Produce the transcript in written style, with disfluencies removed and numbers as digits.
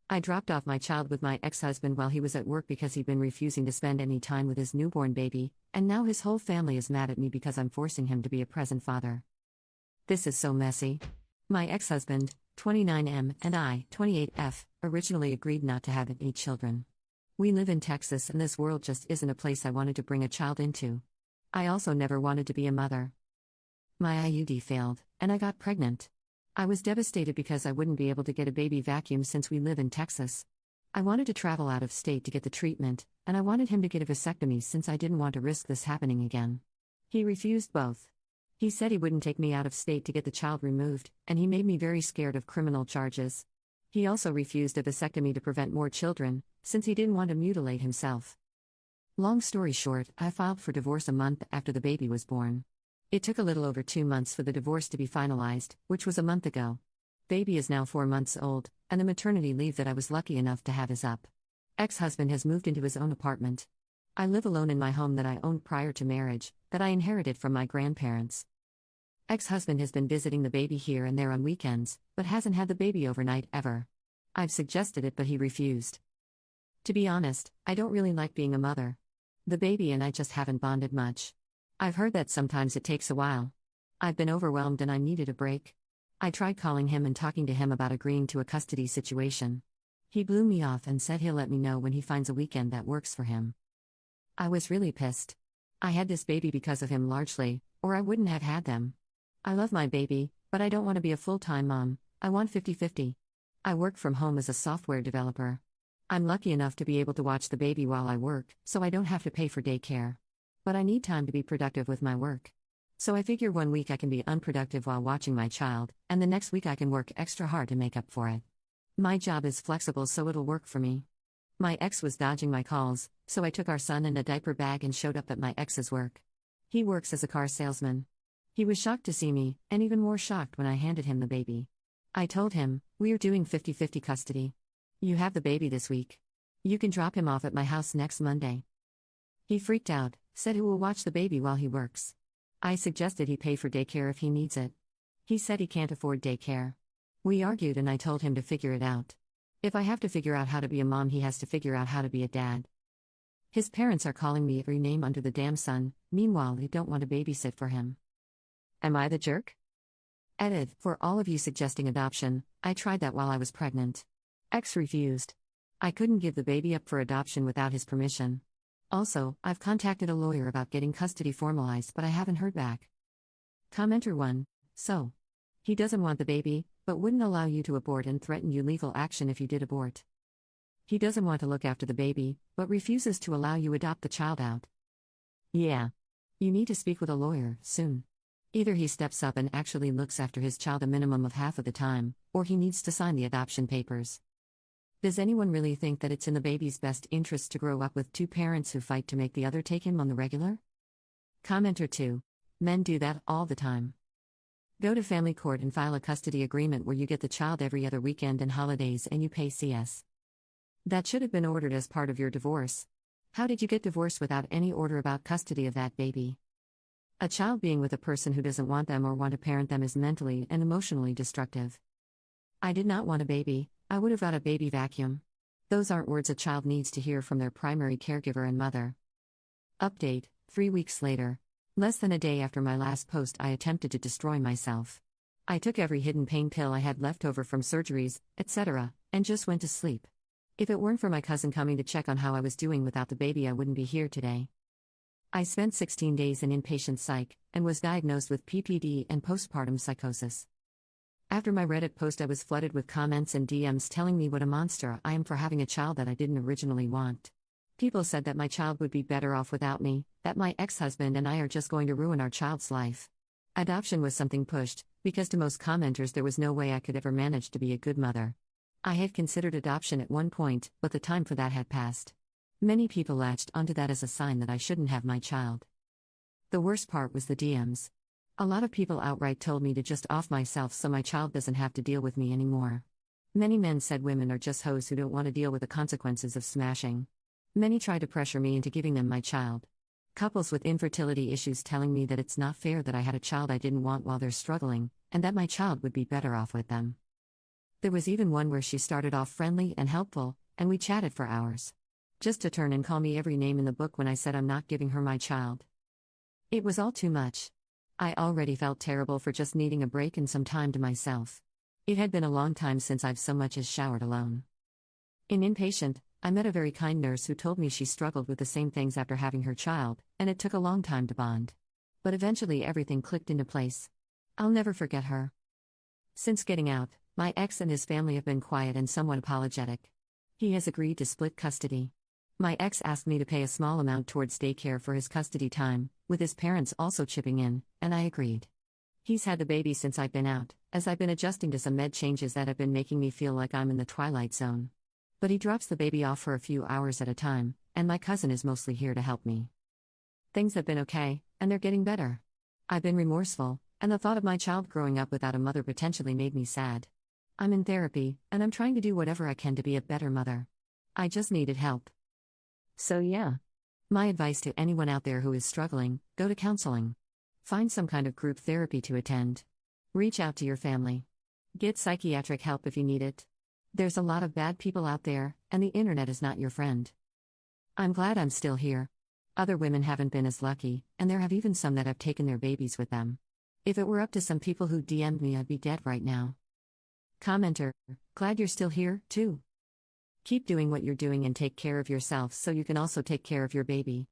I dropped off my child with my ex-husband while he was at work because he'd been refusing to spend any time with his newborn baby, and now his whole family is mad at me because I'm forcing him to be a present father. This is so messy. My ex-husband, 29M, and I, 28F, originally agreed not to have any children. We live in Texas and this world just isn't a place I wanted to bring a child into. I also never wanted to be a mother. My IUD failed, and I got pregnant. I was devastated because I wouldn't be able to get a baby vacuum since we live in Texas. I wanted to travel out of state to get the treatment, and I wanted him to get a vasectomy since I didn't want to risk this happening again. He refused both. He said he wouldn't take me out of state to get the child removed, and he made me very scared of criminal charges. He also refused a vasectomy to prevent more children, since he didn't want to mutilate himself. Long story short, I filed for divorce a month after the baby was born. It took a little over 2 months for the divorce to be finalized, which was a month ago. Baby is now 4 months old, and the maternity leave that I was lucky enough to have is up. Ex-husband has moved into his own apartment. I live alone in my home that I owned prior to marriage, that I inherited from my grandparents. Ex-husband has been visiting the baby here and there on weekends, but hasn't had the baby overnight ever. I've suggested it but he refused. To be honest, I don't really like being a mother. The baby and I just haven't bonded much. I've heard that sometimes it takes a while. I've been overwhelmed and I needed a break. I tried calling him and talking to him about agreeing to a custody situation. He blew me off and said he'll let me know when he finds a weekend that works for him. I was really pissed. I had this baby because of him largely, or I wouldn't have had them. I love my baby, but I don't want to be a full-time mom. I want 50-50. I work from home as a software developer. I'm lucky enough to be able to watch the baby while I work, so I don't have to pay for daycare. But I need time to be productive with my work. So I figure 1 week I can be unproductive while watching my child, and the next week I can work extra hard to make up for it. My job is flexible so it'll work for me. My ex was dodging my calls, so I took our son in a diaper bag and showed up at my ex's work. He works as a car salesman. He was shocked to see me, and even more shocked when I handed him the baby. I told him, "We're doing 50-50 custody. You have the baby this week. You can drop him off at my house next Monday." He freaked out, said he will watch the baby while he works. I suggested he pay for daycare if he needs it. He said he can't afford daycare. We argued and I told him to figure it out. If I have to figure out how to be a mom, he has to figure out how to be a dad. His parents are calling me every name under the damn sun, meanwhile they don't want to babysit for him. Am I the jerk? Edit, for all of you suggesting adoption, I tried that while I was pregnant. Ex refused. I couldn't give the baby up for adoption without his permission. Also, I've contacted a lawyer about getting custody formalized but I haven't heard back. Commenter 1. So. He doesn't want the baby, but wouldn't allow you to abort and threaten you legal action if you did abort. He doesn't want to look after the baby, but refuses to allow you adopt the child out. Yeah. You need to speak with a lawyer, soon. Either he steps up and actually looks after his child a minimum of half of the time, or he needs to sign the adoption papers. Does anyone really think that it's in the baby's best interest to grow up with 2 parents who fight to make the other take him on the regular? Commenter 2. Men do that all the time. Go to family court and file a custody agreement where you get the child every other weekend and holidays and you pay CS. That should have been ordered as part of your divorce. How did you get divorced without any order about custody of that baby? A child being with a person who doesn't want them or want to parent them is mentally and emotionally destructive. I did not want a baby. I would have got a baby vacuum. Those aren't words a child needs to hear from their primary caregiver and mother. Update, 3 weeks later. Less than a day after my last post, I attempted to destroy myself. I took every hidden pain pill I had left over from surgeries, etc., and just went to sleep. If it weren't for my cousin coming to check on how I was doing without the baby, I wouldn't be here today. I spent 16 days in inpatient psych, and was diagnosed with PPD and postpartum psychosis. After my Reddit post, I was flooded with comments and DMs telling me what a monster I am for having a child that I didn't originally want. People said that my child would be better off without me, that my ex-husband and I are just going to ruin our child's life. Adoption was something pushed, because to most commenters there was no way I could ever manage to be a good mother. I had considered adoption at one point, but the time for that had passed. Many people latched onto that as a sign that I shouldn't have my child. The worst part was the DMs. A lot of people outright told me to just off myself so my child doesn't have to deal with me anymore. Many men said women are just hoes who don't want to deal with the consequences of smashing. Many tried to pressure me into giving them my child. Couples with infertility issues telling me that it's not fair that I had a child I didn't want while they're struggling, and that my child would be better off with them. There was even one where she started off friendly and helpful, and we chatted for hours. Just to turn and call me every name in the book when I said I'm not giving her my child. It was all too much. I already felt terrible for just needing a break and some time to myself. It had been a long time since I've so much as showered alone. In Inpatient, I met a very kind nurse who told me she struggled with the same things after having her child, and it took a long time to bond. But eventually everything clicked into place. I'll never forget her. Since getting out, my ex and his family have been quiet and somewhat apologetic. He has agreed to split custody. My ex asked me to pay a small amount towards daycare for his custody time, with his parents also chipping in, and I agreed. He's had the baby since I've been out, as I've been adjusting to some med changes that have been making me feel like I'm in the twilight zone. But he drops the baby off for a few hours at a time, and my cousin is mostly here to help me. Things have been okay, and they're getting better. I've been remorseful, and the thought of my child growing up without a mother potentially made me sad. I'm in therapy, and I'm trying to do whatever I can to be a better mother. I just needed help. So yeah. My advice to anyone out there who is struggling, go to counseling. Find some kind of group therapy to attend. Reach out to your family. Get psychiatric help if you need it. There's a lot of bad people out there, and the internet is not your friend. I'm glad I'm still here. Other women haven't been as lucky, and there have even some that have taken their babies with them. If it were up to some people who DM'd me, I'd be dead right now. Commenter, glad you're still here, too. Keep doing what you're doing and take care of yourself so you can also take care of your baby.